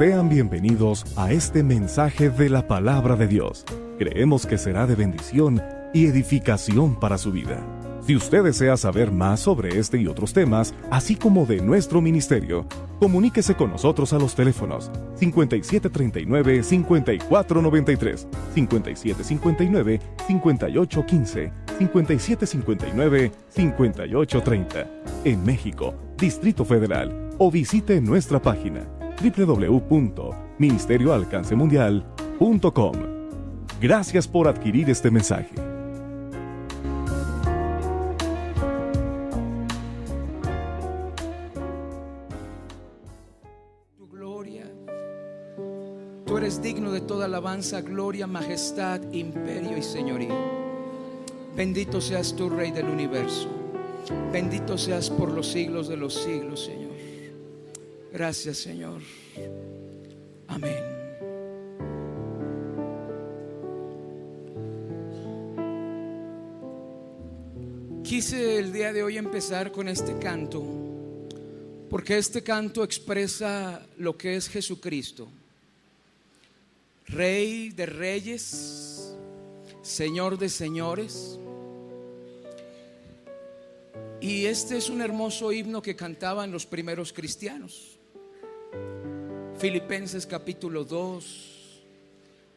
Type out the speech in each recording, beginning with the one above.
Sean bienvenidos a este mensaje de la Palabra de Dios. Creemos que será de bendición y edificación para su vida. Si usted desea saber más sobre este y otros temas, así como de nuestro ministerio, comuníquese con nosotros a los teléfonos 5739-5493, 5759-5815, 5759-5830, en México, Distrito Federal, o visite nuestra página www.ministerioalcancemundial.com. Gracias por adquirir este mensaje. Tu gloria, tú eres digno de toda alabanza, gloria, majestad, imperio y señorío. Bendito seas tú, Rey del universo. Bendito seas por los siglos de los siglos, Señor. Gracias, Señor. Amén. Quise el día de hoy empezar con este canto, porque este canto expresa lo que es Jesucristo, Rey de reyes, Señor de señores. Y este es un hermoso himno que cantaban los primeros cristianos. Filipenses capítulo 2,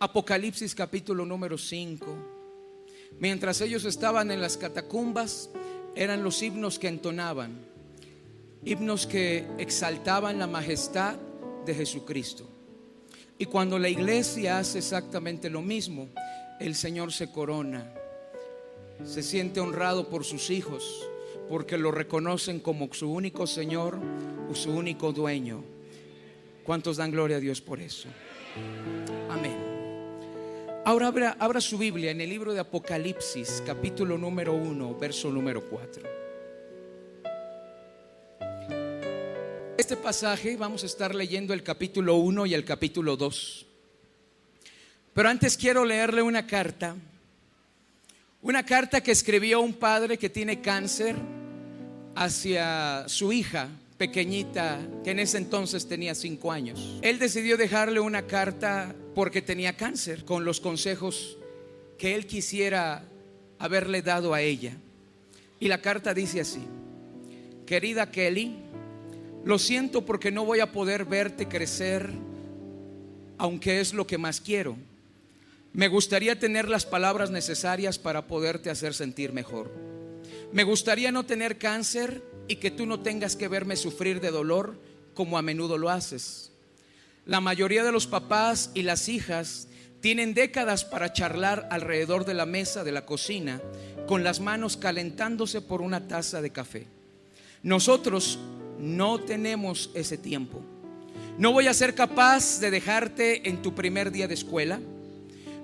Apocalipsis capítulo número 5. Mientras ellos estaban en las catacumbas, eran los himnos que entonaban, himnos que exaltaban la majestad de Jesucristo. Y cuando la iglesia hace exactamente lo mismo, el Señor se corona, se siente honrado por sus hijos, porque lo reconocen como su único Señor o su único dueño. ¿Cuántos dan gloria a Dios por eso? Amén. Ahora abra su Biblia en el libro de Apocalipsis, capítulo número 1, verso número 4. Este pasaje vamos a estar leyendo el capítulo 1 y el capítulo 2. Pero antes quiero leerle una carta que escribió un padre que tiene cáncer hacia su hija pequeñita, que en ese entonces tenía 5 años. Él decidió dejarle una carta porque tenía cáncer, con los consejos que él quisiera haberle dado a ella. Y la carta dice así: querida Kelly, lo siento porque no voy a poder verte crecer, aunque es lo que más quiero. Me gustaría tener las palabras necesarias para poderte hacer sentir mejor. Me gustaría no tener cáncer y que tú no tengas que verme sufrir de dolor como a menudo lo haces. La mayoría de los papás y las hijas tienen décadas para charlar alrededor de la mesa de la cocina, con las manos calentándose por una taza de café. Nosotros no tenemos ese tiempo. No voy a ser capaz de dejarte en tu primer día de escuela.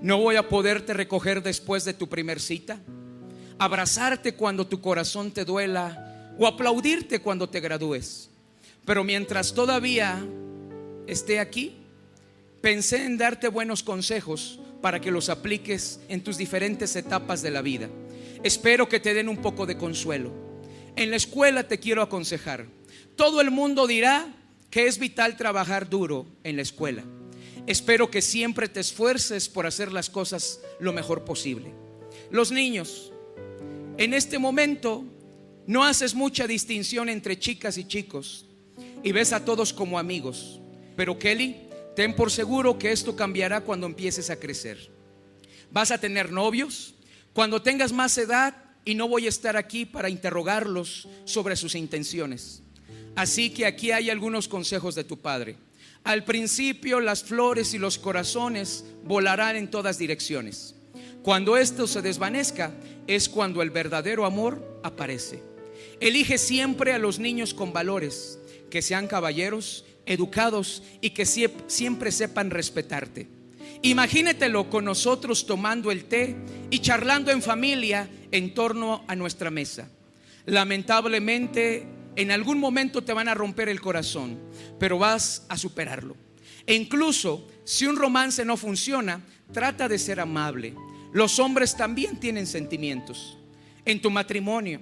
No voy a poderte recoger después de tu primer cita, abrazarte cuando tu corazón te duela o aplaudirte cuando te gradúes. Pero mientras todavía esté aquí, pensé en darte buenos consejos para que los apliques en tus diferentes etapas de la vida. Espero que te den un poco de consuelo. En la escuela te quiero aconsejar. Todo el mundo dirá que es vital trabajar duro en la escuela. Espero que siempre te esfuerces por hacer las cosas lo mejor posible. Los niños, en este momento no haces mucha distinción entre chicas y chicos y ves a todos como amigos. Pero Kelly, ten por seguro que esto cambiará cuando empieces a crecer. Vas a tener novios cuando tengas más edad y no voy a estar aquí para interrogarlos sobre sus intenciones. Así que aquí hay algunos consejos de tu padre. Al principio las flores y los corazones volarán en todas direcciones. Cuando esto se desvanezca es cuando el verdadero amor aparece. Elige siempre a los niños con valores, que sean caballeros, educados y que siempre sepan respetarte. Imagínatelo con nosotros tomando el té y charlando en familia en torno a nuestra mesa. Lamentablemente, en algún momento te van a romper el corazón, pero vas a superarlo. E incluso si un romance no funciona, trata de ser amable. Los hombres también tienen sentimientos. En tu matrimonio,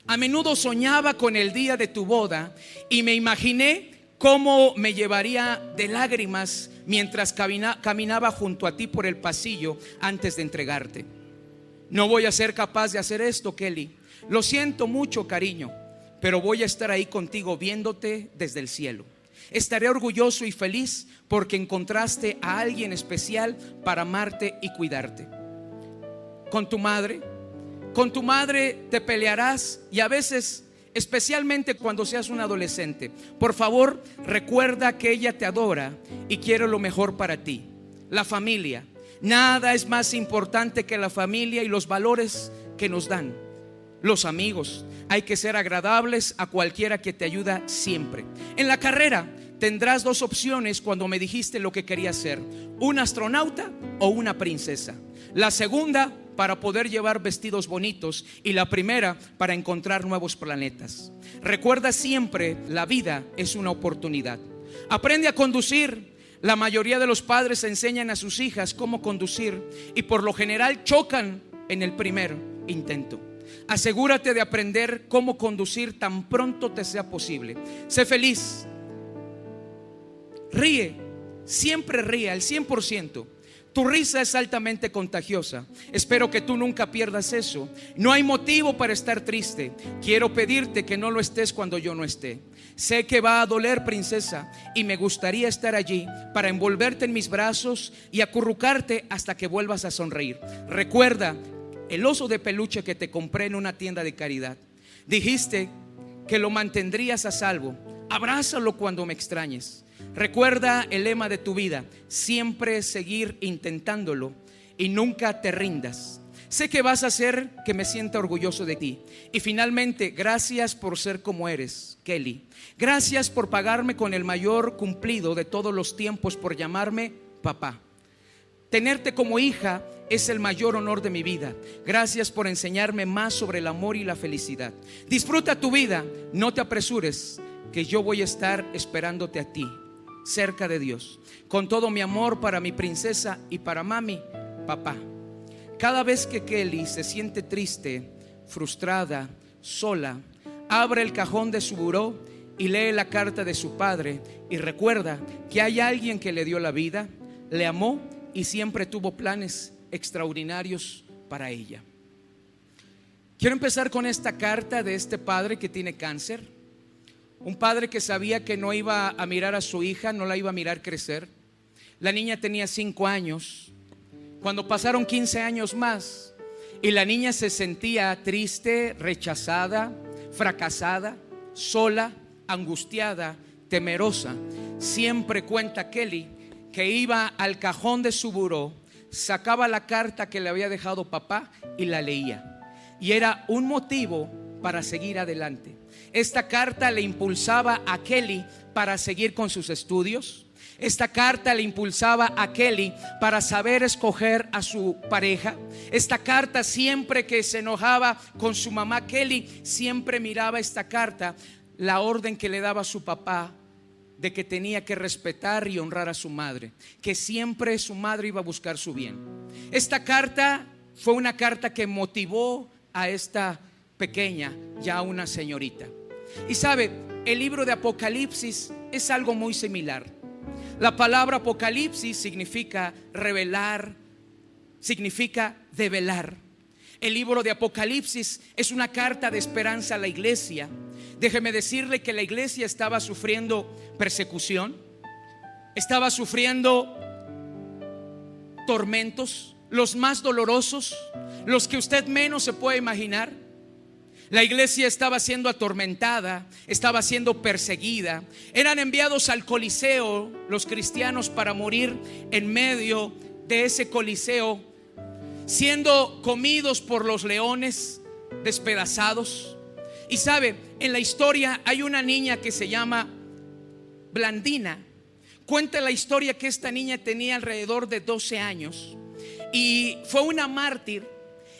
a menudo soñaba con el día de tu boda y me imaginé cómo me llevaría de lágrimas mientras caminaba junto a ti por el pasillo antes de entregarte. No voy a ser capaz de hacer esto, Kelly. Lo siento mucho, cariño, pero voy a estar ahí contigo viéndote desde el cielo. Estaré orgulloso y feliz porque encontraste a alguien especial para amarte y cuidarte. Con tu madre te pelearás, y a veces, especialmente cuando seas un adolescente. Por favor, recuerda que ella te adora y quiere lo mejor para ti. La familia. Nada es más importante que la familia y los valores que nos dan. Los amigos. Hay que ser agradables a cualquiera que te ayuda siempre. En la carrera tendrás dos opciones cuando me dijiste lo que querías ser: un astronauta o una princesa. La segunda para poder llevar vestidos bonitos, y la primera para encontrar nuevos planetas. Recuerda siempre, la vida es una oportunidad. Aprende a conducir. La mayoría de los padres enseñan a sus hijas cómo conducir y por lo general chocan en el primer intento. Asegúrate de aprender cómo conducir tan pronto te sea posible. Sé feliz. Ríe, siempre ríe al 100%. Tu risa es altamente contagiosa. Espero que tú nunca pierdas eso. No hay motivo para estar triste. Quiero pedirte que no lo estés cuando yo no esté. Sé que va a doler, princesa, y me gustaría estar allí para envolverte en mis brazos y acurrucarte hasta que vuelvas a sonreír. Recuerda el oso de peluche que te compré en una tienda de caridad. Dijiste que lo mantendrías a salvo. Abrázalo cuando me extrañes. Recuerda el lema de tu vida: siempre seguir intentándolo y nunca te rindas. Sé que vas a hacer que me sienta orgulloso de ti. Y finalmente, gracias por ser como eres, Kelly. Gracias por pagarme con el mayor cumplido de todos los tiempos, por llamarme papá. Tenerte como hija es el mayor honor de mi vida. Gracias por enseñarme más sobre el amor y la felicidad. Disfruta tu vida, no te apresures, que yo voy a estar esperándote a ti, cerca de Dios, con todo mi amor para mi princesa y para mami, papá. Cada vez que Kelly se siente triste, frustrada, sola, abre el cajón de su buró y lee la carta de su padre y recuerda que hay alguien que le dio la vida, le amó y siempre tuvo planes extraordinarios para ella. Quiero empezar con esta carta de este padre que tiene cáncer. Un padre que sabía que no iba a mirar a su hija, no la iba a mirar crecer. La niña tenía 5 años. Cuando pasaron 15 años más y la niña se sentía triste, rechazada, fracasada, sola, angustiada, temerosa, siempre cuenta Kelly que iba al cajón de su buró, sacaba la carta que le había dejado papá y la leía. Y era un motivo para seguir adelante. Esta carta le impulsaba a Kelly para seguir con sus estudios. Esta carta le impulsaba a Kelly para saber escoger a su pareja. Esta carta, siempre que se enojaba con su mamá, Kelly siempre miraba esta carta, la orden que le daba su papá de que tenía que respetar y honrar a su madre, que siempre su madre iba a buscar su bien. Esta carta fue una carta que motivó a esta pequeña, ya una señorita. Y sabe, el libro de Apocalipsis es algo muy similar. La palabra Apocalipsis significa revelar, significa develar. El libro de Apocalipsis es una carta de esperanza a la iglesia. Déjeme decirle que la iglesia estaba sufriendo persecución, estaba sufriendo tormentos, los más dolorosos, los que usted menos se puede imaginar. La iglesia estaba siendo atormentada, estaba siendo perseguida. Eran enviados al Coliseo los cristianos para morir en medio de ese Coliseo, siendo comidos por los leones, despedazados. Y sabe, en la historia hay una niña que se llama Blandina. Cuenta la historia que esta niña tenía alrededor de 12 años y fue una mártir.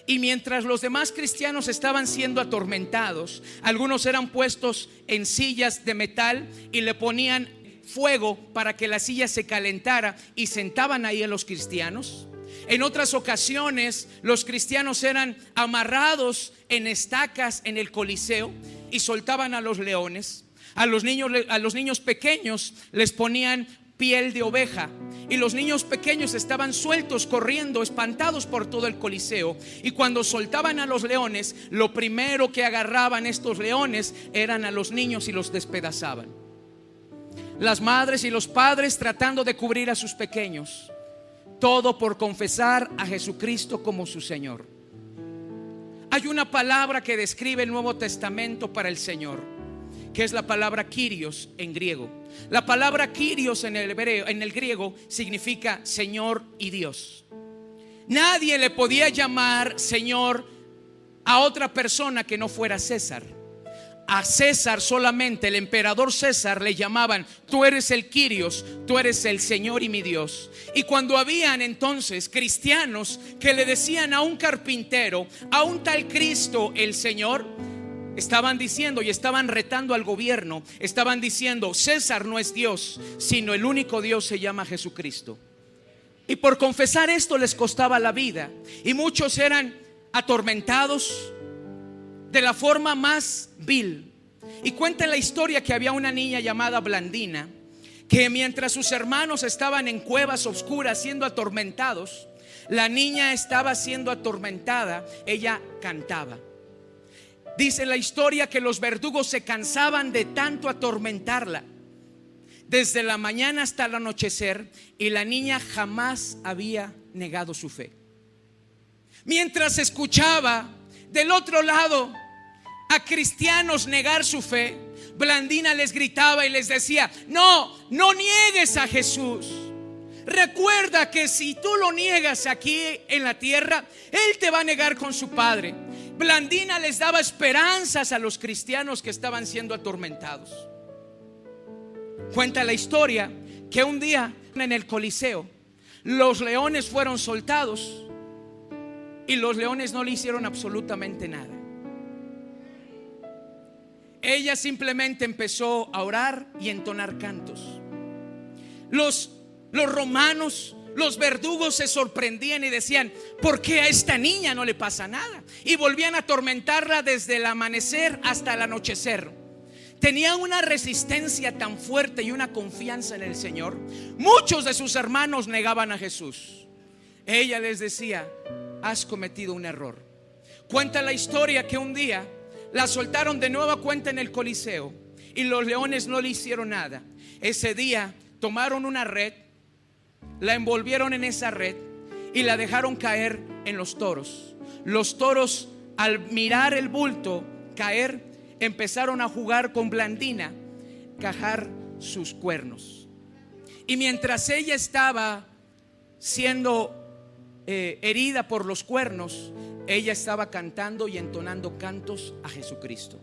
Y mientras los demás cristianos estaban siendo atormentados, algunos eran puestos en sillas de metal y le ponían fuego para que la silla se calentara y sentaban ahí a los cristianos. En otras ocasiones los cristianos eran amarrados en estacas en el Coliseo y soltaban a los leones. A los niños pequeños les ponían piel de oveja, y los niños pequeños estaban sueltos, corriendo, espantados por todo el Coliseo. Y cuando soltaban a los leones, lo primero que agarraban estos leones eran a los niños y los despedazaban. Las madres y los padres tratando de cubrir a sus pequeños, todo por confesar a Jesucristo como su Señor. Hay una palabra que describe el Nuevo Testamento para el Señor, que es la palabra Kyrios en griego. La palabra Kyrios en el griego significa Señor y Dios. Nadie le podía llamar Señor a otra persona que no fuera César. A César solamente, el emperador César, le llamaban: tú eres el Kyrios, tú eres el Señor y mi Dios. Y cuando habían entonces cristianos que le decían a un carpintero, a un tal Cristo el Señor, estaban diciendo y estaban retando al gobierno, estaban diciendo: César no es Dios, sino el único Dios se llama Jesucristo. Y por confesar esto les costaba la vida, y muchos eran atormentados de la forma más vil. Y cuenta la historia que había una niña llamada Blandina, que mientras sus hermanos estaban en cuevas oscuras siendo atormentados, la niña estaba siendo atormentada, ella cantaba. Dice la historia que los verdugos se cansaban de tanto atormentarla, desde la mañana hasta el anochecer, y la niña jamás había negado su fe. Mientras escuchaba del otro lado a cristianos negar su fe, Blandina les gritaba y les decía: no niegues a Jesús. Recuerda que si tú lo niegas aquí en la tierra, Él te va a negar con su Padre. Blandina les daba esperanzas a los cristianos que estaban siendo atormentados. Cuenta la historia que un día en el Coliseo los leones fueron soltados, y los leones no le hicieron absolutamente nada. Ella simplemente empezó a orar y entonar cantos. Los romanos, los verdugos, se sorprendían y decían: ¿por qué a esta niña no le pasa nada? Y volvían a atormentarla desde el amanecer hasta el anochecer. Tenía una resistencia tan fuerte y una confianza en el Señor. Muchos de sus hermanos negaban a Jesús. Ella les decía: has cometido un error. Cuenta la historia que un día la soltaron de nueva cuenta en el Coliseo, y los leones no le hicieron nada. Ese día tomaron una red, la envolvieron en esa red y la dejaron caer en los toros. Los toros, al mirar el bulto caer, empezaron a jugar con Blandina, cajar sus cuernos. Y mientras ella estaba siendo herida por los cuernos, ella estaba cantando y entonando cantos a Jesucristo.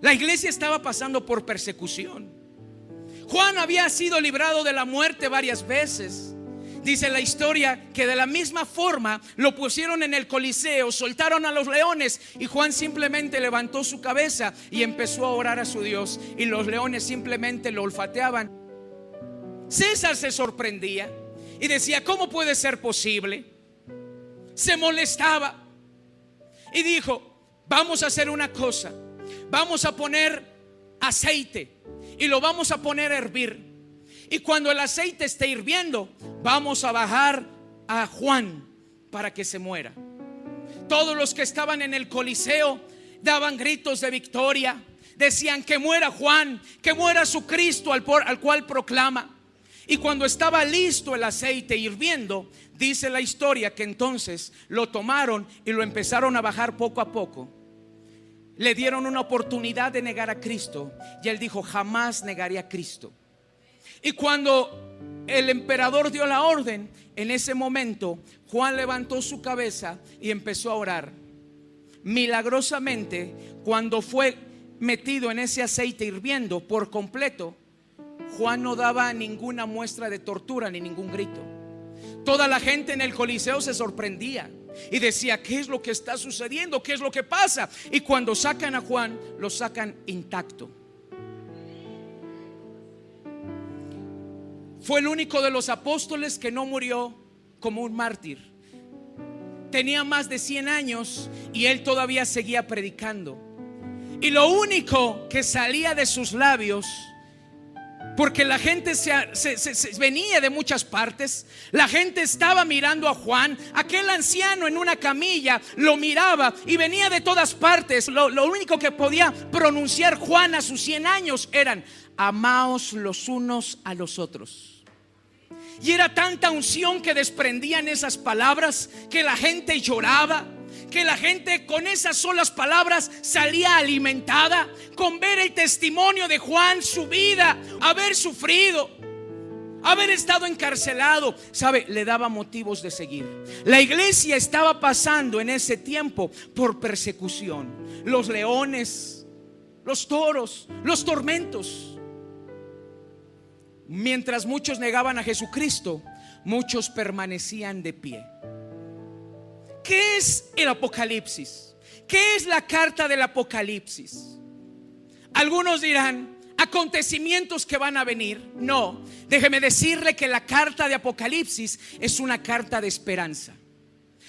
La iglesia estaba pasando por persecución. Juan había sido librado de la muerte varias veces. Dice la historia que de la misma forma lo pusieron en el Coliseo, soltaron a los leones, y Juan simplemente levantó su cabeza y empezó a orar a su Dios, y los leones simplemente lo olfateaban. César se sorprendía y decía: ¿cómo puede ser posible? Se molestaba y dijo: vamos a hacer una cosa, vamos a poner aceite y lo vamos a poner a hervir, y cuando el aceite esté hirviendo, vamos a bajar a Juan para que se muera. Todos los que estaban en el Coliseo daban gritos de victoria, decían: que muera Juan, que muera su Cristo al cual proclama. Y cuando estaba listo el aceite hirviendo, dice la historia que entonces lo tomaron y lo empezaron a bajar poco a poco. Le dieron una oportunidad de negar a Cristo, y él dijo: jamás negaré a Cristo. Y cuando el emperador dio la orden, en ese momento Juan levantó su cabeza y empezó a orar. Milagrosamente, cuando fue metido en ese aceite hirviendo por completo, Juan no daba ninguna muestra de tortura ni ningún grito. Toda la gente en el Coliseo se sorprendía y decía: ¿qué es lo que está sucediendo? ¿Qué es lo que pasa? Y cuando sacan a Juan, lo sacan intacto. Fue el único de los apóstoles que no murió como un mártir. Tenía más de 100 años y él todavía seguía predicando. Y lo único que salía de sus labios, porque la gente venía de muchas partes, la gente estaba mirando a Juan, aquel anciano en una camilla lo miraba y venía de todas partes. Lo único que podía pronunciar Juan a sus 100 años eran: amaos los unos a los otros. Y era tanta unción que desprendían esas palabras que la gente lloraba, que la gente con esas solas palabras salía alimentada, con ver el testimonio de Juan, su vida, haber sufrido, haber estado encarcelado, sabe, le daba motivos de seguir. La iglesia estaba pasando en ese tiempo por persecución, los leones, los toros, los tormentos. Mientras muchos negaban a Jesucristo, muchos permanecían de pie. ¿Qué es el Apocalipsis? ¿Qué es la carta del Apocalipsis? Algunos dirán: acontecimientos que van a venir. No, déjeme decirle que la carta de Apocalipsis es una carta de esperanza.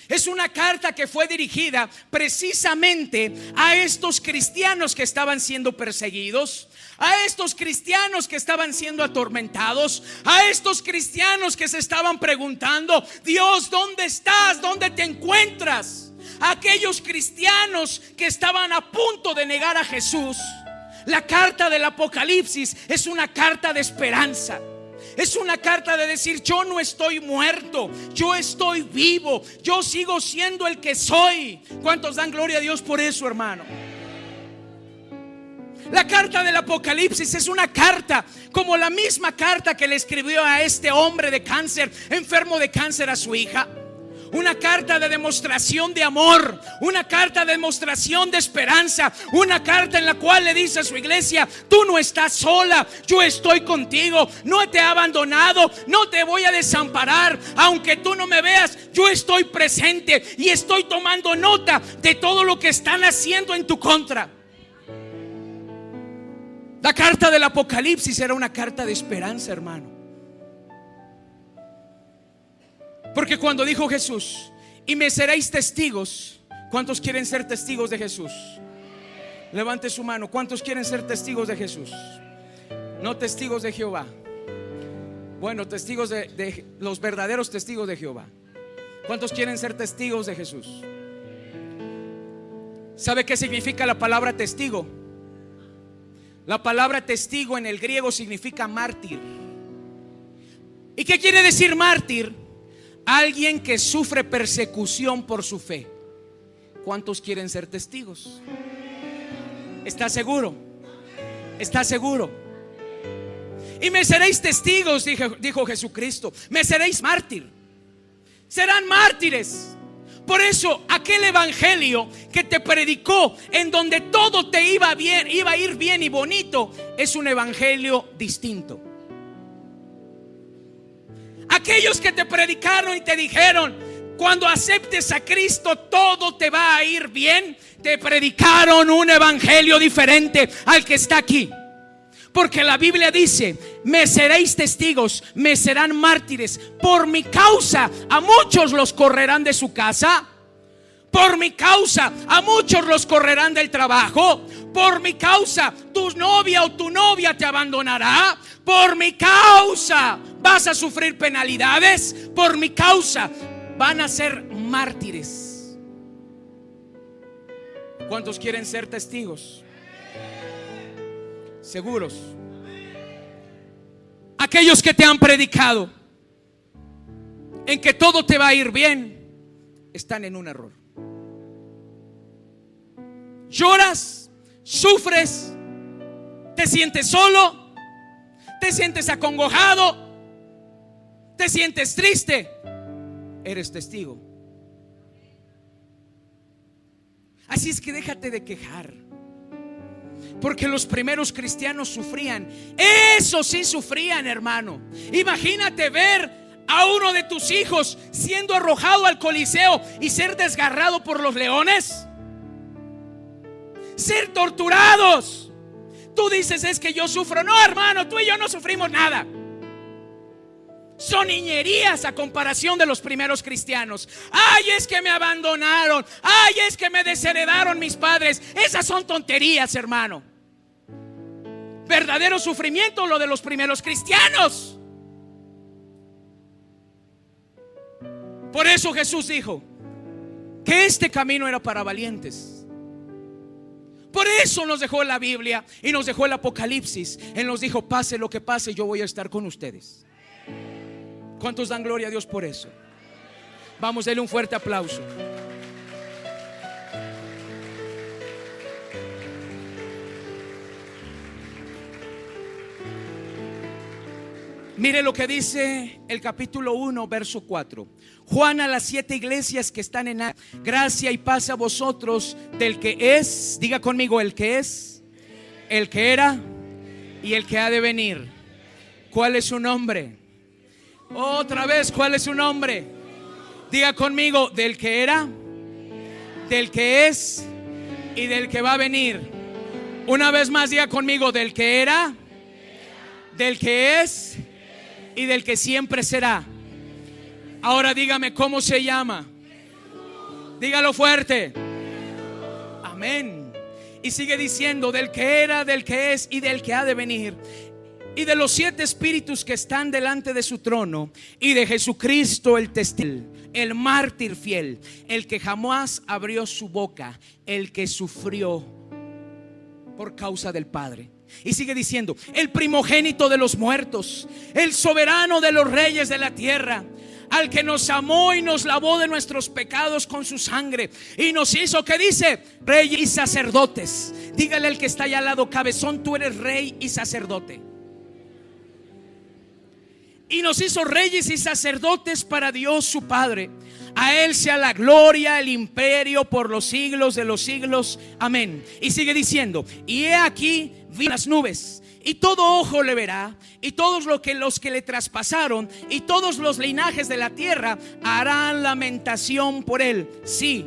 Es una carta que fue dirigida precisamente a estos cristianos que estaban siendo perseguidos, a estos cristianos que estaban siendo atormentados, a estos cristianos que se estaban preguntando: Dios, ¿dónde estás? ¿Dónde te encuentras? A aquellos cristianos que estaban a punto de negar a Jesús. La carta del Apocalipsis es una carta de esperanza. Es una carta de decir: yo no estoy muerto, yo estoy vivo, yo sigo siendo el que soy. ¿Cuántos dan gloria a Dios por eso, hermano? La carta del Apocalipsis es una carta como la misma carta que le escribió a este hombre de cáncer, enfermo de cáncer, a su hija. Una carta de demostración de amor, una carta de demostración de esperanza, una carta en la cual le dice a su iglesia: tú no estás sola, yo estoy contigo, no te he abandonado, no te voy a desamparar. Aunque tú no me veas, yo estoy presente y estoy tomando nota de todo lo que están haciendo en tu contra. La carta del Apocalipsis era una carta de esperanza, hermano. Porque cuando dijo Jesús: y me seréis testigos, ¿cuántos quieren ser testigos de Jesús? Levante su mano. ¿Cuántos quieren ser testigos de Jesús? No testigos de Jehová. Bueno, testigos de los verdaderos testigos de Jehová. ¿Cuántos quieren ser testigos de Jesús? ¿Sabe qué significa la palabra testigo? La palabra testigo en el griego significa mártir. ¿Y qué quiere decir mártir? Alguien que sufre persecución por su fe. ¿Cuántos quieren ser testigos? ¿Está seguro? ¿Está seguro? Y me seréis testigos, dijo Jesucristo. Me seréis mártir. Serán mártires. Por eso aquel evangelio que te predicó, en donde todo te iba bien, iba a ir bien y bonito, es un evangelio distinto. Aquellos que te predicaron y te dijeron: cuando aceptes a Cristo todo te va a ir bien, te predicaron un evangelio diferente al que está aquí. Porque la Biblia dice: me seréis testigos, me serán mártires. Por mi causa a muchos los correrán de su casa. Por mi causa a muchos los correrán del trabajo. Por mi causa tu novia o tu novia te abandonará. Por mi causa vas a sufrir penalidades. Por mi causa van a ser mártires. ¿Cuántos quieren ser testigos? Seguros. Aquellos que te han predicado en que todo te va a ir bien, están en un error. Lloras, sufres, te sientes solo, te sientes acongojado, te sientes triste. Eres testigo. Así es que déjate de quejar. Porque los primeros cristianos sufrían. Eso sí sufrían, hermano. Imagínate ver a uno de tus hijos siendo arrojado al Coliseo y ser desgarrado por los leones. Ser torturados. Tú dices: es que yo sufro. No, hermano, tú y yo no sufrimos nada. son niñerías a comparación de los primeros cristianos. Ay, es que me abandonaron. Ay, es que me desheredaron mis padres. Esas son tonterías, hermano. Verdadero sufrimiento lo de los primeros cristianos. Por eso Jesús dijo que este camino era para valientes. Por eso nos dejó la Biblia y nos dejó el Apocalipsis. Él nos dijo: pase lo que pase, yo voy a estar con ustedes. ¿Cuántos dan gloria a Dios por eso? Vamos, denle un fuerte aplauso. Mire lo que dice el capítulo 1, verso 4. Juan, a las 7 iglesias que están en gracia y paz a vosotros del que es, diga conmigo, el que es, el que era y el que ha de venir. ¿Cuál es su nombre? Otra vez, ¿cuál es su nombre? Diga conmigo, del que era, del que es y del que va a venir. Una vez más, diga conmigo, del que era, del que es y del que siempre será. Ahora dígame, ¿cómo se llama? Dígalo fuerte. Amén. Y sigue diciendo, del que era, del que es y del que ha de venir. Y de los 7 espíritus que están delante de su trono, y de Jesucristo el testigo, el mártir fiel, el que jamás abrió su boca, el que sufrió por causa del Padre. Y sigue diciendo, el primogénito de los muertos, el soberano de los reyes de la tierra, al que nos amó y nos lavó de nuestros pecados con su sangre y nos hizo, ¿qué dice? Reyes y sacerdotes. Dígale al que está allá al lado, cabezón, tú eres rey y sacerdote. Y nos hizo reyes y sacerdotes para Dios su Padre. A Él sea la gloria, el imperio por los siglos de los siglos. Amén. Y sigue diciendo, y he aquí vi las nubes, y todo ojo le verá, y todos los que le traspasaron, y todos los linajes de la tierra harán lamentación por Él. Sí,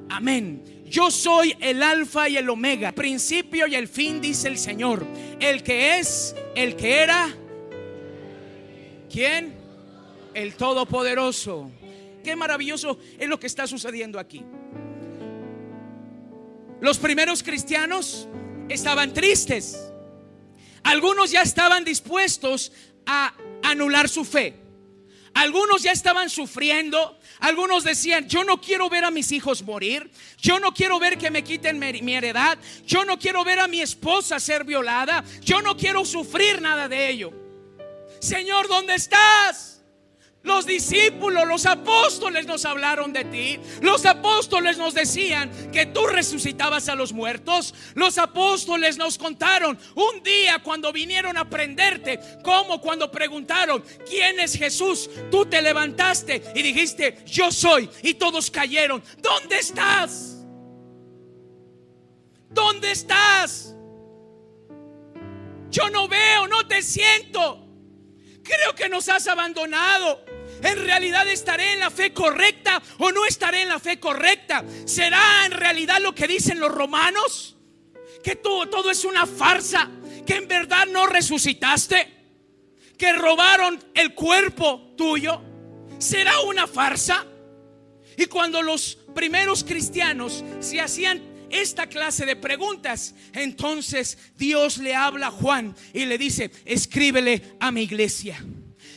amén. Yo soy el alfa y el omega, el principio y el fin, dice el Señor, el que es, el que era. ¿Quién? El Todopoderoso. Qué maravilloso es lo que está sucediendo aquí. Los primeros cristianos estaban tristes. Algunos ya estaban dispuestos a anular su fe. Algunos ya estaban sufriendo. Algunos decían, yo no quiero ver a mis hijos morir. Yo no quiero ver que me quiten mi heredad. Yo no quiero ver a mi esposa ser violada. Yo no quiero sufrir nada de ello. Señor, ¿dónde estás? Los discípulos, los apóstoles nos hablaron de ti. Los apóstoles nos decían que tú resucitabas a los muertos. Los apóstoles nos contaron un día cuando vinieron a prenderte, como cuando preguntaron, ¿quién es Jesús? Tú te levantaste y dijiste, yo soy, y todos cayeron. ¿Dónde estás? ¿Dónde estás? Yo no veo, no te siento. Creo que nos has abandonado. ¿En realidad estaré en la fe correcta o no estaré en la fe correcta? ¿Será en realidad lo que dicen los romanos? Que todo es una farsa, que en verdad no resucitaste, que robaron el cuerpo tuyo. ¿Será una farsa? Y cuando los primeros cristianos se hacían esta clase de preguntas, entonces Dios le habla a Juan y le dice, escríbele a mi iglesia.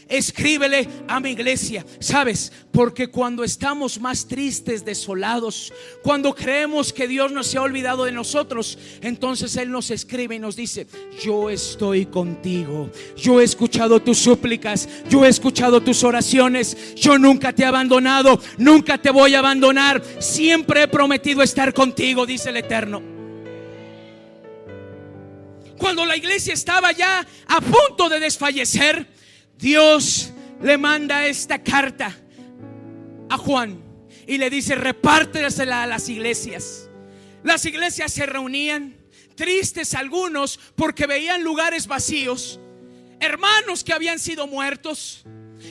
Escríbele a mi iglesia. ¿Sabes? Porque cuando estamos más tristes, desolados, cuando creemos que Dios no se ha olvidado de nosotros, entonces Él nos escribe y nos dice, yo estoy contigo. Yo he escuchado tus súplicas. Yo he escuchado tus oraciones. Yo nunca te he abandonado. Nunca te voy a abandonar. Siempre he prometido estar contigo, dice el Eterno. Cuando la iglesia estaba ya a punto de desfallecer, Dios le manda esta carta a Juan y le dice, repártesela a las iglesias. Las iglesias se reunían, tristes algunos porque veían lugares vacíos, hermanos que habían sido muertos,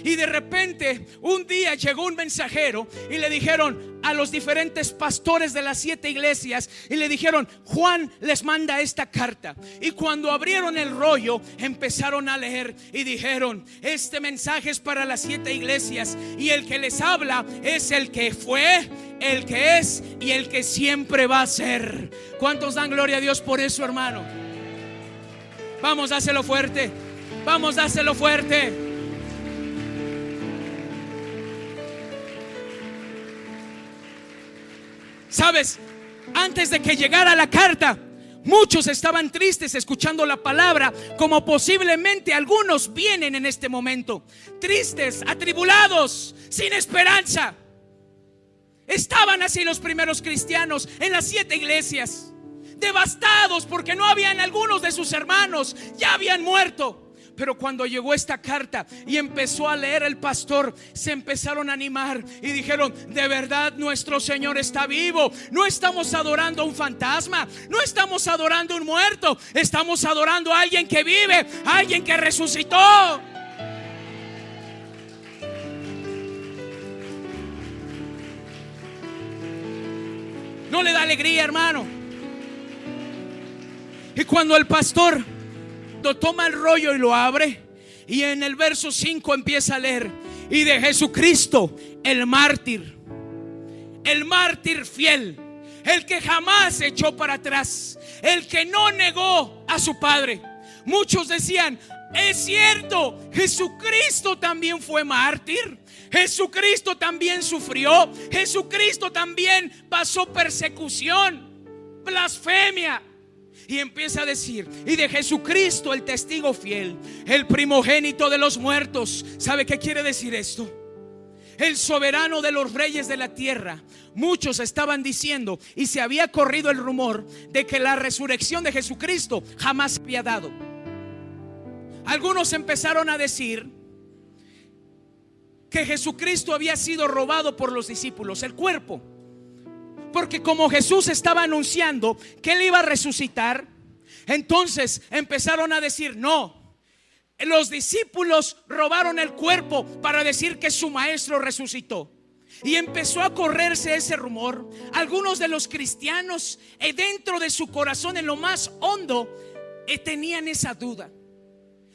Y de repente un día llegó un mensajero y le dijeron a los diferentes pastores de las 7 iglesias, y le dijeron: Juan les manda esta carta. Y cuando abrieron el rollo, empezaron a leer y dijeron: este mensaje es para las 7 iglesias, y el que les habla es el que fue, el que es y el que siempre va a ser. ¿Cuántos dan gloria a Dios por eso, hermano? Vamos, dáselo fuerte. Vamos, dáselo fuerte. Sabes, antes de que llegara la carta, muchos estaban tristes escuchando la palabra, como posiblemente algunos vienen en este momento, tristes, atribulados, sin esperanza. Estaban así los primeros cristianos en las 7 iglesias, devastados porque no habían, algunos de sus hermanos ya habían muerto. Pero cuando llegó esta carta y empezó a leer el pastor, se empezaron a animar y dijeron: de verdad nuestro Señor está vivo. No estamos adorando a un fantasma, no estamos adorando a un muerto, estamos adorando a alguien que vive, a alguien que resucitó. ¿No le da alegría, hermano? Y cuando el pastor toma el rollo y lo abre, y en el verso 5 empieza a leer: y de Jesucristo, el mártir fiel, el que jamás se echó para atrás, el que no negó a su Padre. Muchos decían: es cierto, Jesucristo también fue mártir, Jesucristo también sufrió, Jesucristo también pasó persecución, blasfemia. Y empieza a decir: y de Jesucristo, el testigo fiel, el primogénito de los muertos. ¿Sabe qué quiere decir esto? El soberano de los reyes de la tierra. Muchos estaban diciendo, y se había corrido el rumor de que la resurrección de Jesucristo jamás se había dado. Algunos empezaron a decir que Jesucristo había sido robado por los discípulos, el cuerpo. Porque como Jesús estaba anunciando que Él iba a resucitar, entonces empezaron a decir: no, los discípulos robaron el cuerpo para decir que su maestro resucitó. Y empezó a correrse ese rumor. Algunos de los cristianos, dentro de su corazón, en lo más hondo, tenían esa duda: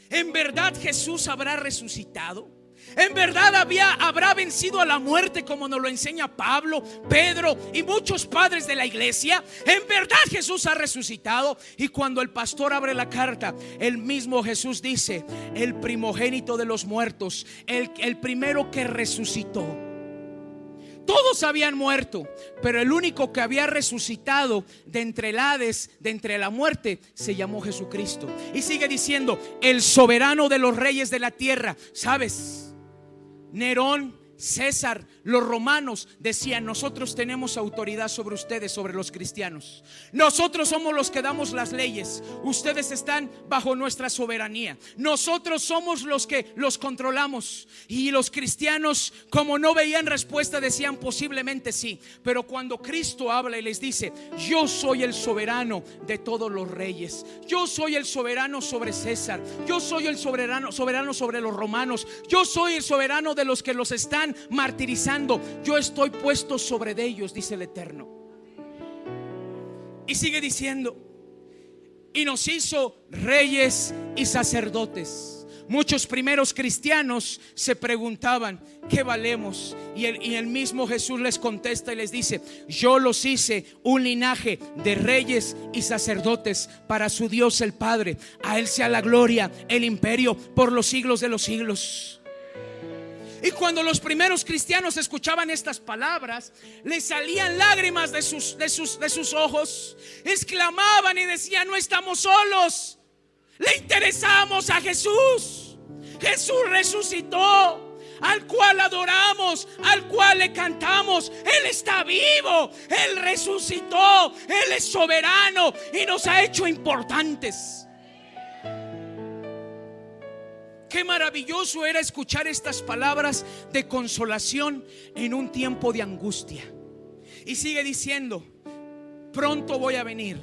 ¿en verdad Jesús habrá resucitado? ¿En verdad habrá vencido a la muerte, como nos lo enseña Pablo, Pedro y muchos padres de la iglesia? ¿En verdad Jesús ha resucitado? Y cuando el pastor abre la carta, el mismo Jesús dice: el primogénito de los muertos, el primero que resucitó. Todos habían muerto, pero el único que había resucitado de entre el Hades, de entre la muerte, se llamó Jesucristo. Y sigue diciendo: el soberano de los reyes de la tierra. ¿Sabes? Nerón, César, los romanos decían: nosotros tenemos autoridad sobre ustedes, sobre los cristianos. Nosotros somos los que damos las leyes. Ustedes están bajo nuestra soberanía. Nosotros somos los que los controlamos. Y los cristianos, como no veían respuesta, decían: posiblemente sí. Pero cuando Cristo habla y les dice: yo soy el soberano de todos los reyes, yo soy el soberano sobre César, yo soy el soberano sobre los romanos, yo soy el soberano de los que los están martirizando, yo estoy puesto sobre de ellos, dice el Eterno. Y sigue diciendo: y nos hizo reyes y sacerdotes. Muchos primeros cristianos se preguntaban: ¿qué valemos? Y el mismo Jesús les contesta y les dice: yo los hice un linaje de reyes y sacerdotes para su Dios el Padre. A Él sea la gloria, el imperio por los siglos de los siglos. Y cuando los primeros cristianos escuchaban estas palabras, les salían lágrimas de sus ojos, exclamaban y decían: no estamos solos, le interesamos a Jesús. Jesús resucitó, al cual adoramos, al cual le cantamos. Él está vivo, Él resucitó, Él es soberano y nos ha hecho importantes. Qué maravilloso era escuchar estas palabras de consolación en un tiempo de angustia. Y sigue diciendo: pronto voy a venir,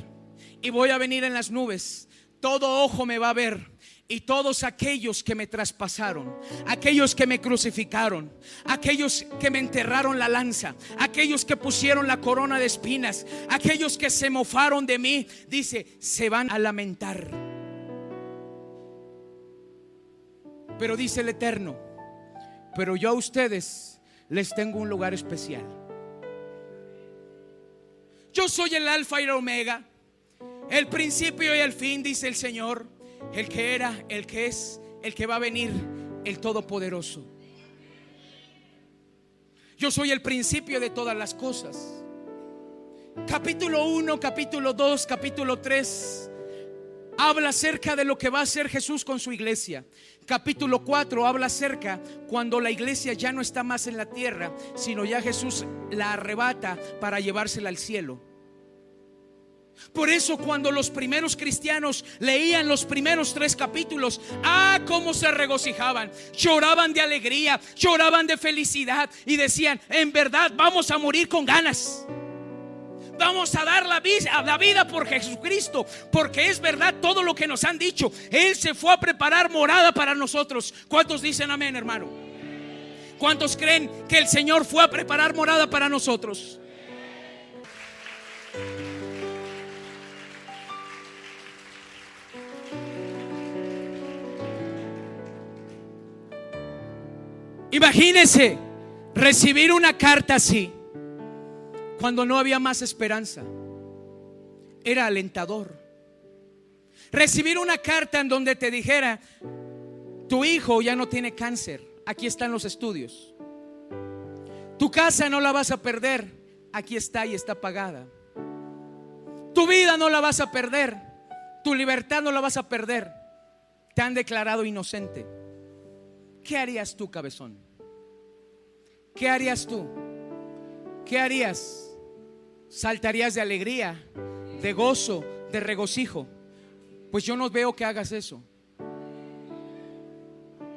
y voy a venir en las nubes, todo ojo me va a ver, y todos aquellos que me traspasaron, aquellos que me crucificaron, aquellos que me enterraron la lanza, aquellos que pusieron la corona de espinas, aquellos que se mofaron de mí, dice, se van a lamentar. Pero dice el Eterno, pero yo a ustedes les tengo un lugar especial. Yo soy el alfa y el omega, el principio y el fin, dice el Señor, el que era, el que es, el que va a venir, el Todopoderoso. Yo soy el principio de todas las cosas. Capítulo 1, capítulo 2, capítulo 3 habla acerca de lo que va a hacer Jesús con su iglesia. Capítulo 4 habla acerca cuando la iglesia ya no está más en la tierra, sino ya Jesús la arrebata para llevársela al cielo. Por eso cuando los primeros cristianos leían los primeros 3 capítulos, cómo se regocijaban, lloraban de alegría, lloraban de felicidad y decían, en verdad vamos a morir con ganas. Vamos a dar la vida por Jesucristo, porque es verdad todo lo que nos han dicho. Él se fue a preparar morada para nosotros. ¿Cuántos dicen amén, hermano? ¿Cuántos creen que el Señor fue a preparar morada para nosotros? Imagínense recibir una carta así cuando no había más esperanza. Era alentador. Recibir una carta en donde te dijera, tu hijo ya no tiene cáncer, aquí están los estudios. Tu casa no la vas a perder, aquí está y está pagada. Tu vida no la vas a perder, tu libertad no la vas a perder. Te han declarado inocente. ¿Qué harías tú, cabezón? ¿Qué harías tú? ¿Qué harías? ¿Saltarías de alegría, de gozo, de regocijo? Pues yo no veo que hagas eso.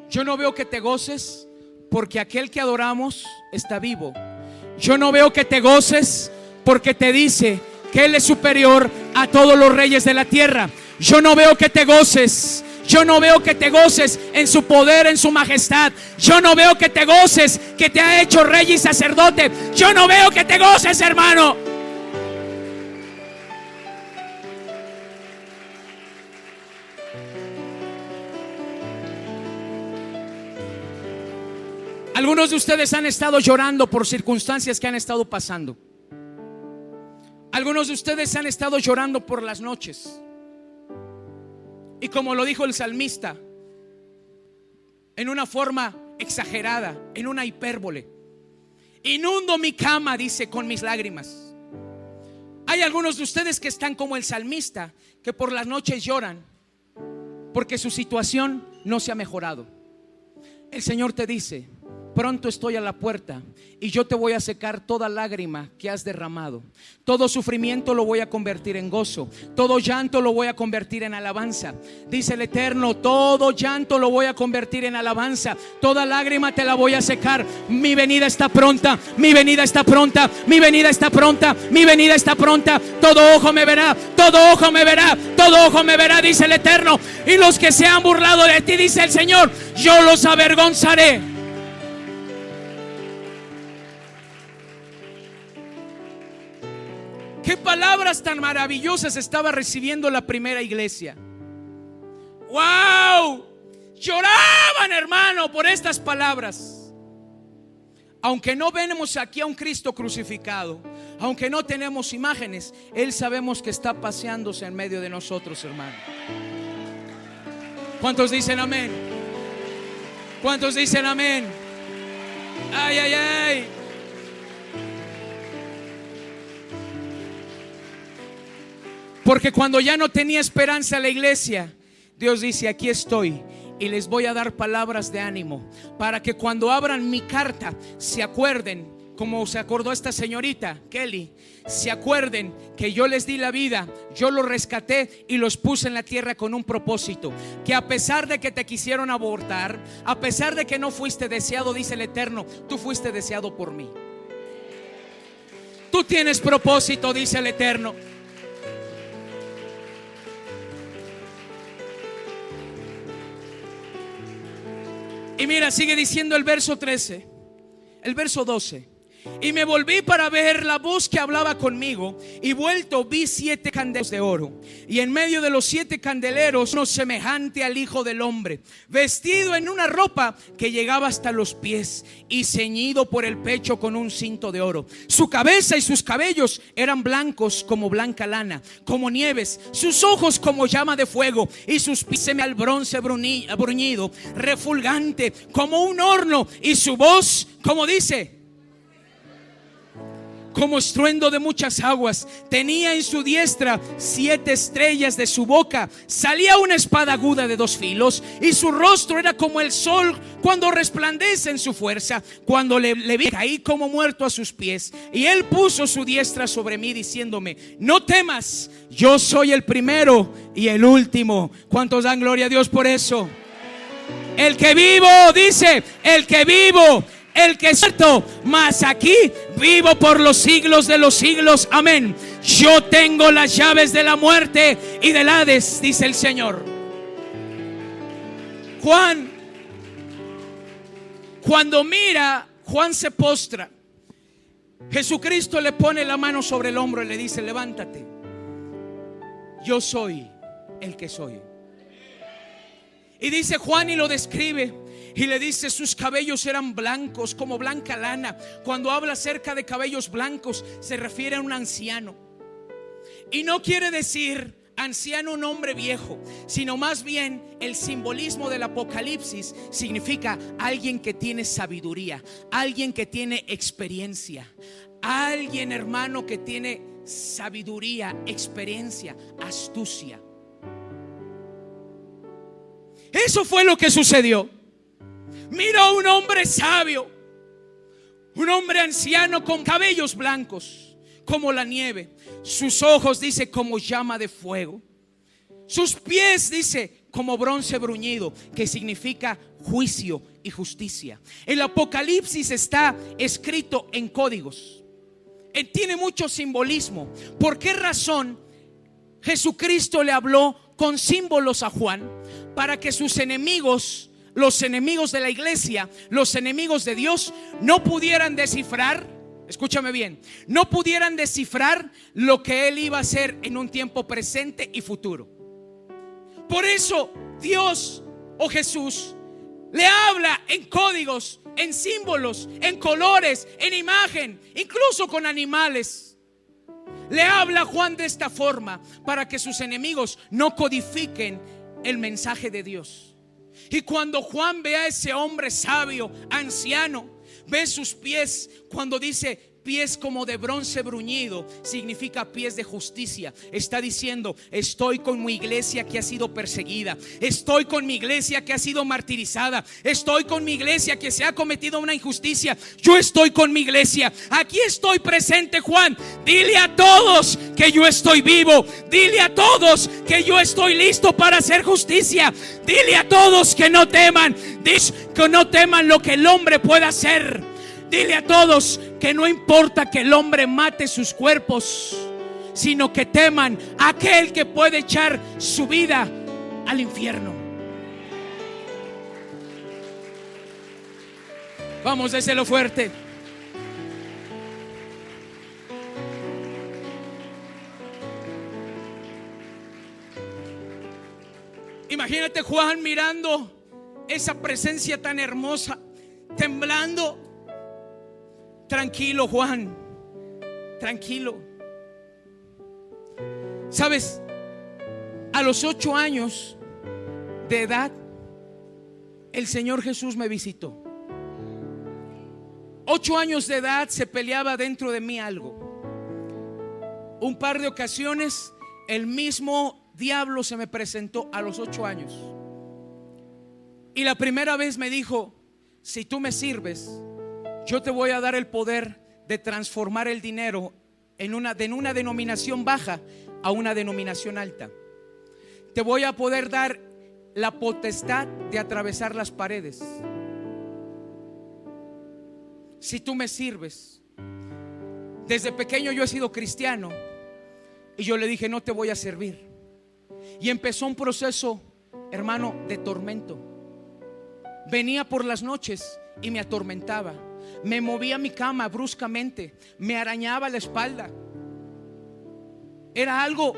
Yo no veo que te goces porque aquel que adoramos está vivo. Yo no veo que te goces porque te dice que Él es superior a todos los reyes de la tierra. Yo no veo que te goces. Yo no veo que te goces en su poder, en su majestad. Yo no veo que te goces que te ha hecho rey y sacerdote. Yo no veo que te goces, hermano. Algunos de ustedes han estado llorando por circunstancias que han estado pasando. Algunos de ustedes han estado llorando por las noches. Y como lo dijo el salmista, en una forma exagerada, en una hipérbole, inundo mi cama, dice, con mis lágrimas. Hay algunos de ustedes que están como el salmista, que por las noches lloran porque su situación no se ha mejorado. El Señor te dice, pronto estoy a la puerta y yo te voy a secar toda lágrima que has derramado. Todo sufrimiento lo voy a convertir en gozo. Todo llanto lo voy a convertir en alabanza. Dice el Eterno, todo llanto lo voy a convertir en alabanza. Toda lágrima te la voy a secar. Mi venida está pronta, mi venida está pronta, mi venida está pronta, mi venida está pronta. Todo ojo me verá, todo ojo me verá, todo ojo me verá, dice el Eterno. Y los que se han burlado de ti, dice el Señor, yo los avergonzaré. Qué palabras tan maravillosas estaba recibiendo la primera iglesia. ¡Wow! Lloraban, hermano, por estas palabras. Aunque no vemos aquí a un Cristo crucificado, aunque no tenemos imágenes, Él sabemos que está paseándose en medio de nosotros, hermano. ¿Cuántos dicen amén? ¿Cuántos dicen amén? Ay, ay, ay. Porque cuando ya no tenía esperanza la iglesia, Dios dice, aquí estoy y les voy a dar palabras de ánimo, para que cuando abran mi carta se acuerden, como se acordó esta señorita Kelly, se acuerden que yo les di la vida, yo los rescaté y los puse en la tierra con un propósito. Que a pesar de que te quisieron abortar, a pesar de que no fuiste deseado, dice el Eterno, tú fuiste deseado por mí. Tú tienes propósito, dice el Eterno. Y mira, sigue diciendo el verso 13, el verso 12. Y me volví para ver la voz que hablaba conmigo, y vuelto vi 7 candeleros de oro, y en medio de los 7 candeleros uno semejante al Hijo del Hombre, vestido en una ropa que llegaba hasta los pies y ceñido por el pecho con un cinto de oro. Su cabeza y sus cabellos eran blancos como blanca lana, como nieves, sus ojos como llama de fuego, y sus pies al bronce bruñido, refulgante como un horno, y su voz, como dice, como estruendo de muchas aguas. Tenía en su diestra 7 estrellas, de su boca salía una espada aguda de 2 filos, y su rostro era como el sol cuando resplandece en su fuerza. Cuando le vi, caí como muerto a sus pies, y él puso su diestra sobre mí, diciéndome: no temas, yo soy el primero y el último. ¿Cuántos dan gloria a Dios por eso? El que vivo, dice, el que vivo, el que es cierto, mas aquí vivo por los siglos de los siglos. Amén. Yo tengo las llaves de la muerte y del Hades, dice el Señor. Juan, cuando mira, Juan se postra. Jesucristo le pone la mano sobre el hombro y le dice: levántate, yo soy el que soy. Y dice Juan, y lo describe, y le dice: sus cabellos eran blancos como blanca lana. Cuando habla acerca de cabellos blancos, se refiere a un anciano. Y no quiere decir anciano un hombre viejo, sino más bien el simbolismo del Apocalipsis significa alguien que tiene sabiduría, alguien que tiene experiencia, alguien, hermano, que tiene sabiduría, experiencia, astucia. Eso fue lo que sucedió. Mira a un hombre sabio, un hombre anciano con cabellos blancos como la nieve, sus ojos, dice, como llama de fuego, sus pies, dice, como bronce bruñido, que significa juicio y justicia. El Apocalipsis está escrito en códigos, tiene mucho simbolismo. ¿Por qué razón Jesucristo le habló con símbolos a Juan? Para que sus enemigos, los enemigos de la iglesia, los enemigos de Dios, no pudieran descifrar, escúchame bien, no pudieran descifrar lo que él iba a hacer en un tiempo presente y futuro. Por eso Dios o Jesús le habla en códigos, en símbolos, en colores, en imagen, incluso con animales. Le habla a Juan de esta forma para que sus enemigos no codifiquen el mensaje de Dios. Y cuando Juan ve a ese hombre sabio, anciano, ve sus pies, cuando dice pies como de bronce bruñido, significa pies de justicia. Está diciendo: estoy con mi iglesia que ha sido perseguida, estoy con mi iglesia que ha sido martirizada, estoy con mi iglesia que se ha cometido una injusticia. Yo estoy con mi iglesia, aquí estoy presente. Juan, dile a todos que yo estoy vivo, dile a todos que yo estoy listo para hacer justicia, dile a todos que no teman, que no teman lo que el hombre pueda hacer. Dile a todos que no importa que el hombre mate sus cuerpos, sino que teman a aquel que puede echar su vida al infierno. Vamos, déselo fuerte. Imagínate Juan mirando esa presencia tan hermosa, temblando. Tranquilo, Juan, tranquilo. Sabes, a los 8 años de edad, el Señor Jesús me visitó. 8 años de edad se peleaba dentro de mí algo. Un par de ocasiones el mismo diablo se me presentó a los 8 años. Y la primera vez me dijo: si tú me sirves, yo te voy a dar el poder de transformar el dinero de una denominación baja a una denominación alta. Te voy a poder dar la potestad de atravesar las paredes si tú me sirves. Desde pequeño yo he sido cristiano y yo le dije: no te voy a servir. Y empezó un proceso, hermano, de tormento. venía por las noches y me atormentaba. Me movía mi cama bruscamente, me arañaba la espalda. Era algo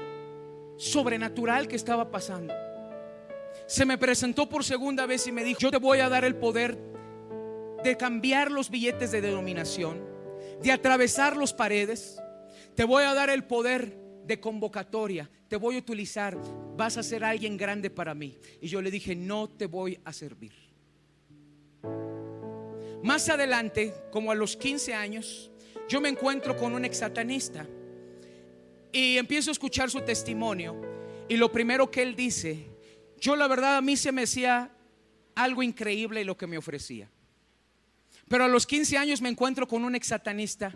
sobrenatural que estaba pasando. Se me presentó por segunda vez y me dijo: yo te voy a dar el poder de cambiar los billetes de denominación, de atravesar las paredes. Te voy a dar el poder de convocatoria. Te voy a utilizar. Vas a ser alguien grande para mí. Y yo le dije: no te voy a servir. Más adelante, como a los 15 años, yo me encuentro con un exsatanista y empiezo a escuchar su testimonio. Y lo primero que él dice, yo la verdad a mí se me hacía algo increíble lo que me ofrecía. Pero a los 15 años me encuentro con un exsatanista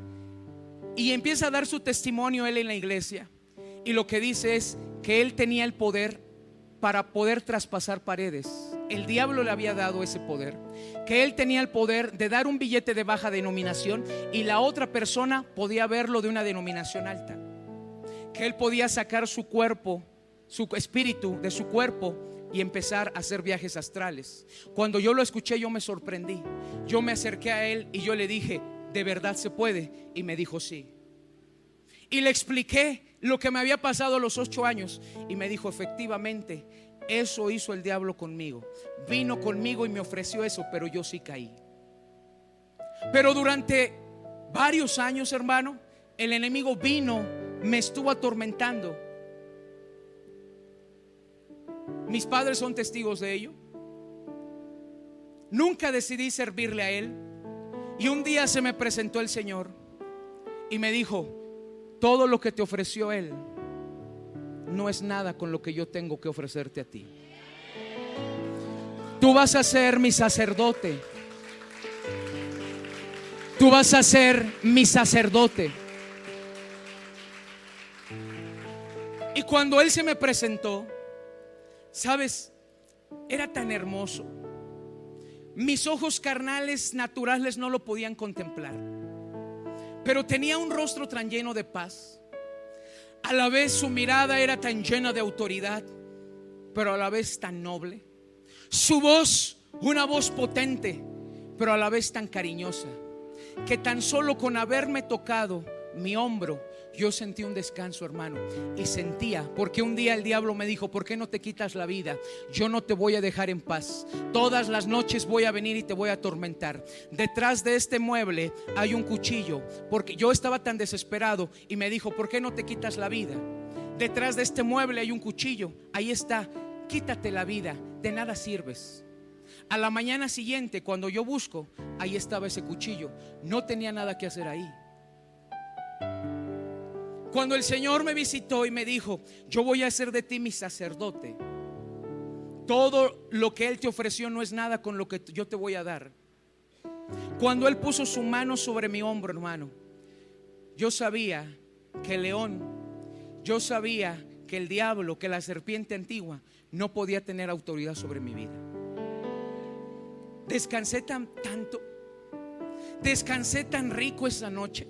y empieza a dar su testimonio él en la iglesia. Y lo que dice es que él tenía el poder para poder traspasar paredes. El diablo le había dado ese poder. Que él tenía el poder de dar un billete de baja denominación y la otra persona podía verlo de una denominación alta. Que él podía sacar su cuerpo, su espíritu de su cuerpo y empezar a hacer viajes astrales. Cuando yo lo escuché, yo me sorprendí. Yo me acerqué a él y yo le dije: ¿de verdad se puede? Y me dijo: sí. Y le expliqué lo que me había pasado a los 8 años y me dijo: efectivamente, eso hizo el diablo conmigo. Vino conmigo y me ofreció eso, pero yo sí caí. Pero durante varios años, hermano, el enemigo vino, me estuvo atormentando. Mis padres son testigos de ello. Nunca decidí servirle a él. Y un día se me presentó el Señor y me dijo: todo lo que te ofreció él no es nada con lo que yo tengo que ofrecerte a ti. Tú vas a ser mi sacerdote. Tú vas a ser mi sacerdote. Y cuando él se me presentó, ¿sabes? Era tan hermoso. Mis ojos carnales naturales no lo podían contemplar. Pero tenía un rostro tan lleno de paz. A la vez su mirada era tan llena de autoridad, pero a la vez tan noble. Su voz, una voz potente, pero a la vez tan cariñosa, que tan solo con haberme tocado mi hombro, yo sentí un descanso, hermano. Y sentía, porque un día el diablo me dijo: ¿por qué no te quitas la vida? Yo no te voy a dejar en paz. Todas las noches voy a venir y te voy a atormentar. Detrás de este mueble hay un cuchillo. Porque yo estaba tan desesperado y me dijo: ¿por qué no te quitas la vida? Detrás de este mueble hay un cuchillo. Ahí está, quítate la vida, de nada sirves. A la mañana siguiente, cuando yo busco, ahí estaba ese cuchillo. No tenía nada que hacer ahí. Cuando el Señor me visitó y me dijo: yo voy a hacer de ti mi sacerdote, todo lo que Él te ofreció no es nada con lo que yo te voy a dar. Cuando Él puso su mano sobre mi hombro, hermano, yo sabía que el león, yo sabía que el diablo, que la serpiente antigua no podía tener autoridad sobre mi vida. Descansé tanto, descansé tan rico esa noche,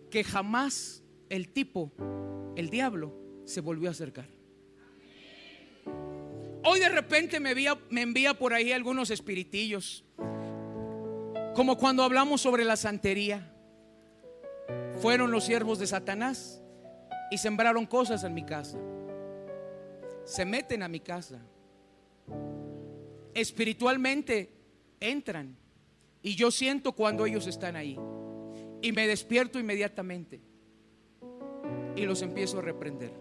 que jamás el diablo se volvió a acercar. Hoy de repente me envía por ahí algunos espiritillos, como cuando hablamos sobre la santería. Fueron los siervos de Satanás y sembraron cosas en mi casa. Se meten a mi casa, espiritualmente entran, y yo siento cuando ellos están ahí y me despierto inmediatamente y los empiezo a reprender.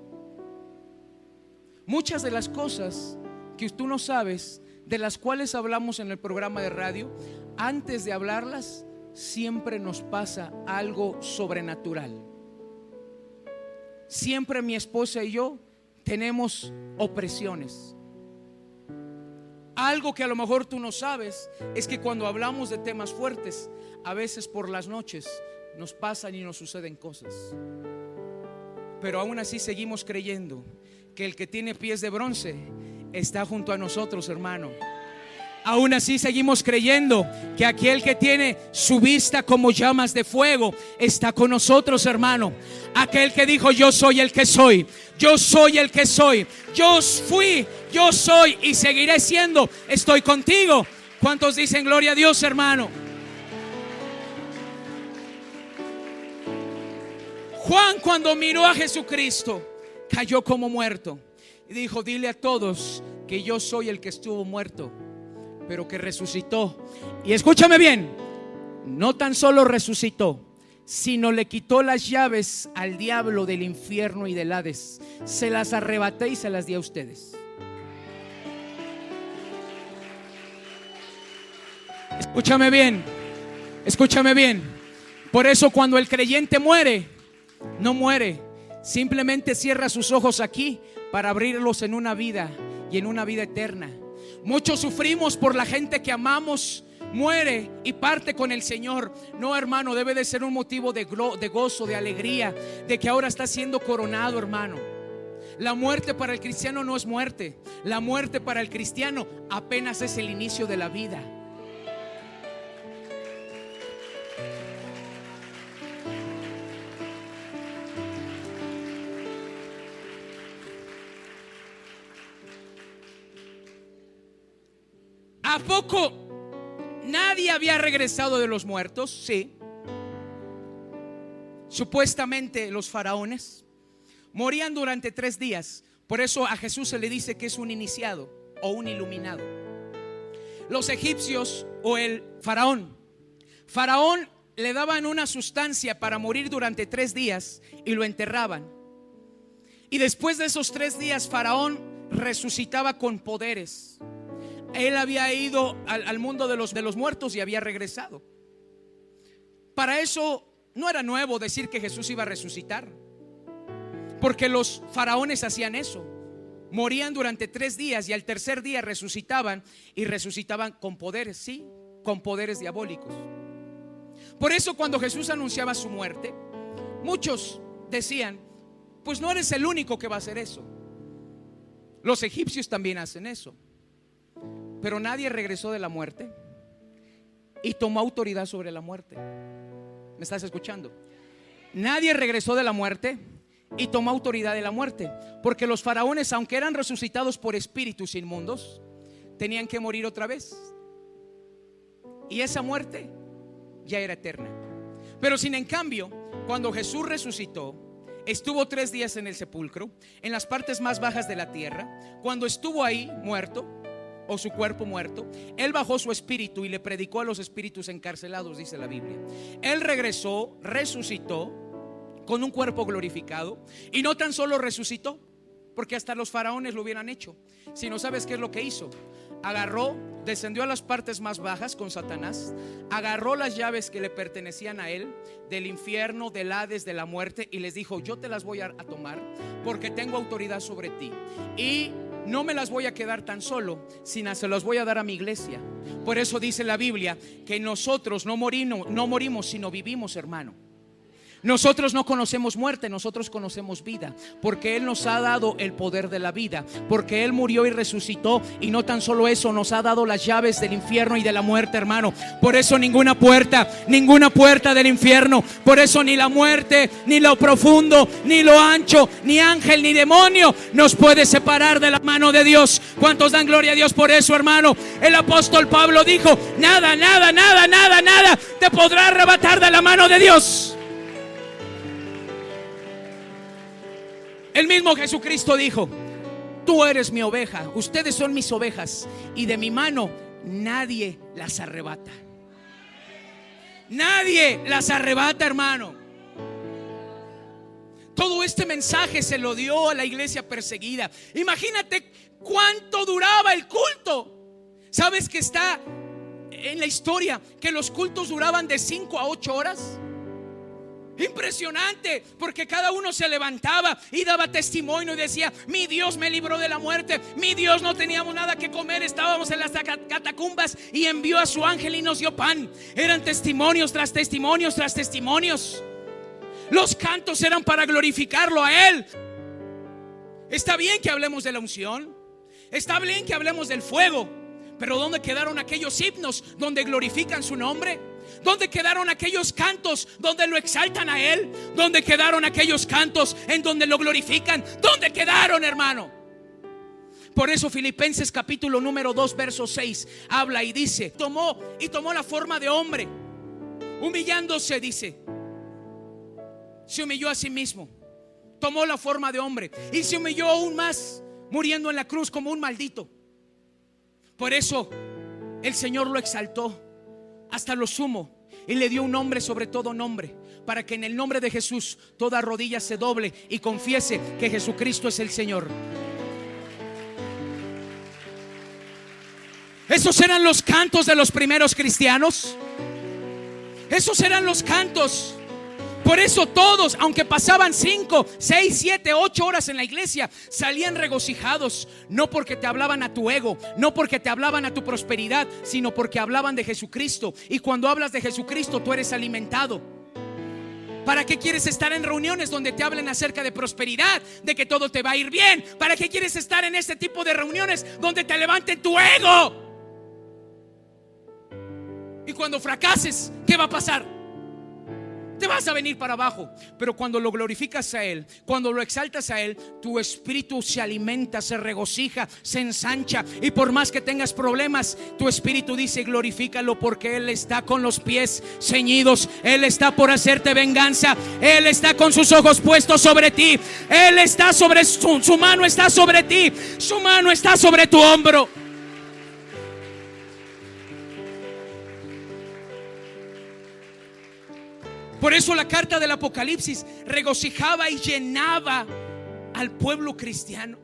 Muchas de las cosas que tú no sabes, de las cuales hablamos en el programa de radio, antes de hablarlas siempre nos pasa algo sobrenatural. Siempre mi esposa y yo tenemos opresiones. Algo que a lo mejor tú no sabes es que cuando hablamos de temas fuertes, a veces por las noches nos pasan y nos suceden cosas. Pero aún así seguimos creyendo que el que tiene pies de bronce está junto a nosotros, hermano. Aún así seguimos creyendo que aquel que tiene su vista como llamas de fuego está con nosotros, hermano. Aquel que dijo: yo soy el que soy, yo soy el que soy, yo fui, yo soy y seguiré siendo. Estoy contigo. ¿Cuántos dicen gloria a Dios, hermano? Juan, cuando miró a Jesucristo, cayó como muerto y dijo: dile a todos que yo soy el que estuvo muerto, pero que resucitó. Y escúchame bien, no tan solo resucitó, sino le quitó las llaves al diablo del infierno y del Hades. Se las arrebaté y se las di a ustedes. Escúchame bien, escúchame bien. Por eso cuando el creyente muere, no muere, simplemente cierra sus ojos aquí para abrirlos en una vida y en una vida eterna. Muchos sufrimos por la gente que amamos, muere y parte con el Señor. No, hermano, debe de ser un motivo de gozo, de alegría, de que ahora está siendo coronado, hermano. La muerte para el cristiano no es muerte. La muerte para el cristiano apenas es el inicio de la vida. ¿A poco nadie había regresado de los muertos? Sí. Supuestamente los faraones morían durante 3 días. Por eso a Jesús se le dice que es un iniciado o un iluminado. Los egipcios o el faraón le daban una sustancia para morir durante 3 días y lo enterraban. Y después de esos 3 días, Faraón resucitaba con poderes. Él había ido al mundo de los muertos y había regresado. Para eso no era nuevo decir que Jesús iba a resucitar, porque los faraones hacían eso. Morían durante 3 días y al tercer día resucitaban, y resucitaban con poderes, sí, con poderes diabólicos. Por eso cuando Jesús anunciaba su muerte, muchos decían: pues no eres el único que va a hacer eso. Los egipcios también hacen eso. Pero nadie regresó de la muerte y tomó autoridad sobre la muerte. ¿Me estás escuchando? Nadie regresó de la muerte y tomó autoridad de la muerte, porque los faraones, aunque eran resucitados por espíritus inmundos, tenían que morir otra vez. Y esa muerte ya era eterna. Pero sin en cambio, cuando Jesús resucitó, estuvo 3 días en el sepulcro, en las partes más bajas de la tierra. Cuando estuvo ahí muerto, o su cuerpo muerto, Él bajó su espíritu y le predicó a los espíritus encarcelados, dice la Biblia. Él regresó, resucitó con un cuerpo glorificado. Y no tan solo resucitó, porque hasta los faraones lo hubieran hecho, sino ¿sabes qué es lo que hizo? Agarró, descendió a las partes más bajas con Satanás, agarró las llaves que le pertenecían a él, del infierno, del Hades, de la muerte, y les dijo: yo te las voy a tomar, porque tengo autoridad sobre ti. Y no me las voy a quedar tan solo, sino se las voy a dar a mi iglesia. Por eso dice la Biblia que nosotros no morimos, sino vivimos, hermano. Nosotros no conocemos muerte, nosotros conocemos vida, porque Él nos ha dado el poder de la vida, porque Él murió y resucitó. Y no tan solo eso, nos ha dado las llaves del infierno y de la muerte, hermano. Por eso ninguna puerta del infierno, por eso ni la muerte, ni lo profundo, ni lo ancho, ni ángel, ni demonio nos puede separar de la mano de Dios. ¿Cuántos dan gloria a Dios por eso, hermano? El apóstol Pablo dijo: nada te podrá arrebatar de la mano de Dios. El mismo Jesucristo dijo: tú eres mi oveja, ustedes son mis ovejas, y de mi mano nadie las arrebata. Nadie las arrebata, hermano. Todo este mensaje se lo dio a la iglesia perseguida. Imagínate cuánto duraba el culto. ¿Sabes que está en la historia que los cultos duraban de 5 a 8 horas? Impresionante, porque cada uno se levantaba y daba testimonio y decía: mi Dios me libró de la muerte, mi Dios, no teníamos nada que comer, estábamos en las catacumbas y envió a su ángel y nos dio pan. Eran testimonios tras testimonios tras testimonios. Los cantos eran para glorificarlo a Él. Está bien que hablemos de la unción, está bien que hablemos del fuego, pero ¿dónde quedaron aquellos himnos donde glorifican su nombre? ¿Dónde quedaron aquellos cantos donde lo exaltan a Él? ¿Dónde quedaron aquellos cantos en donde lo glorifican? ¿Dónde quedaron, hermano? Por eso Filipenses capítulo número 2 verso 6 habla y dice: tomó la forma de hombre, humillándose, dice, se humilló a sí mismo, tomó la forma de hombre y se humilló aún más, muriendo en la cruz como un maldito. Por eso el Señor lo exaltó hasta lo sumo y le dio un nombre sobre todo nombre, para que en el nombre de Jesús toda rodilla se doble y confiese que Jesucristo es el Señor. Esos eran los cantos de los primeros cristianos. Esos eran los cantos. Por eso todos, aunque pasaban 5, 6, 7, 8 horas en la iglesia, salían regocijados. No porque te hablaban a tu ego, no porque te hablaban a tu prosperidad, sino porque hablaban de Jesucristo. Y cuando hablas de Jesucristo, tú eres alimentado. ¿Para qué quieres estar en reuniones donde te hablen acerca de prosperidad, de que todo te va a ir bien? ¿Para qué quieres estar en este tipo de reuniones donde te levanten tu ego? Y cuando fracases, ¿qué va a pasar? Te vas a venir para abajo. Pero cuando lo glorificas a Él, cuando lo exaltas a Él, tu espíritu se alimenta, se regocija, se ensancha. Y por más que tengas problemas, tu espíritu dice: glorifícalo, porque Él está con los pies ceñidos. Él está por hacerte venganza. Él está con sus ojos puestos sobre ti. Él está sobre su mano está sobre ti. Su mano está sobre tu hombro. Por eso la carta del Apocalipsis regocijaba y llenaba al pueblo cristiano.